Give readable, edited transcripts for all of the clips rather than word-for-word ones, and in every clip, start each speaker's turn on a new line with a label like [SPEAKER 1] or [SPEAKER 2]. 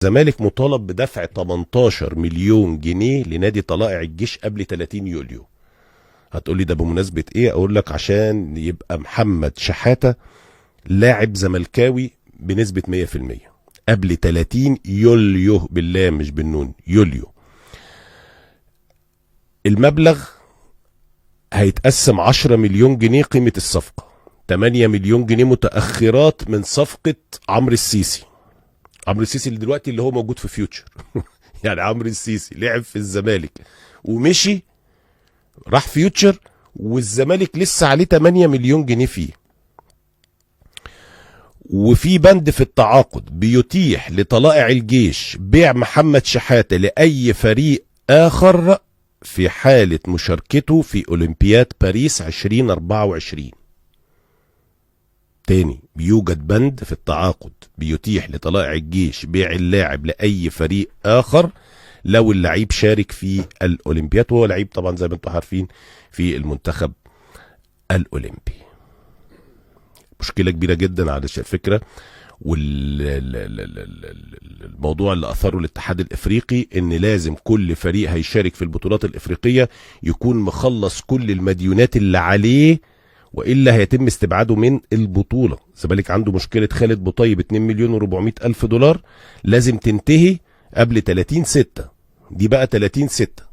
[SPEAKER 1] الزمالك مطالب بدفع 18 مليون جنيه لنادي طلائع الجيش قبل 30 يوليو. هتقولي ده بمناسبة ايه؟ اقول لك عشان يبقى محمد شحاتة لاعب زملكاوي بنسبة 100% قبل 30 يوليو، بالله مش بالنون، يوليو. المبلغ هيتقسم 10 مليون جنيه قيمة الصفقة، 8 مليون جنيه متأخرات من صفقة عمرو السيسي. عمرو السيسي اللي دلوقتي اللي هو موجود في فيوتشر يعني عمرو السيسي لعب في الزمالك ومشي راح فيوتشر، والزمالك لسه عليه 8 مليون جنيه فيه. وفي بند في التعاقد بيتيح لطلائع الجيش بيع محمد شحاتة لأي فريق آخر في حالة مشاركته في أولمبياد باريس 2024. تاني، بيوجد بند في التعاقد بيتيح لطلائع الجيش بيع اللاعب لأي فريق آخر لو اللعيب شارك في الأولمبياد، وهو لعيب طبعا زي ما انتم عارفين في المنتخب الأولمبي. مشكلة كبيرة جدا على الفكرة. والموضوع اللي أثره الاتحاد الإفريقي إن لازم كل فريق هيشارك في البطولات الإفريقية يكون مخلص كل المديونات اللي عليه، وإلا هيتم استبعاده من البطولة. الزمالك عنده مشكلة خالد بوطيب 2 مليون و400 ألف دولار لازم تنتهي قبل 30/6. دي بقى 30/6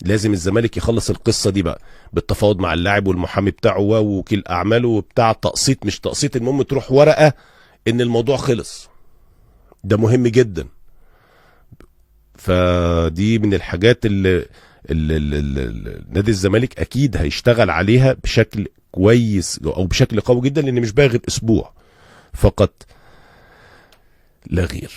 [SPEAKER 1] لازم الزمالك يخلص القصة دي بقى بالتفاوض مع اللاعب والمحامي بتاعه ووكيل أعماله وبتاع تقسيط مش تقسيط، المهم تروح ورقة إن الموضوع خلص. ده مهم جدا. فدي من الحاجات اللي نادي الزمالك أكيد هيشتغل عليها بشكل كويس أو بشكل قوي جدا، لأن مش باغي أسبوع فقط لا غير.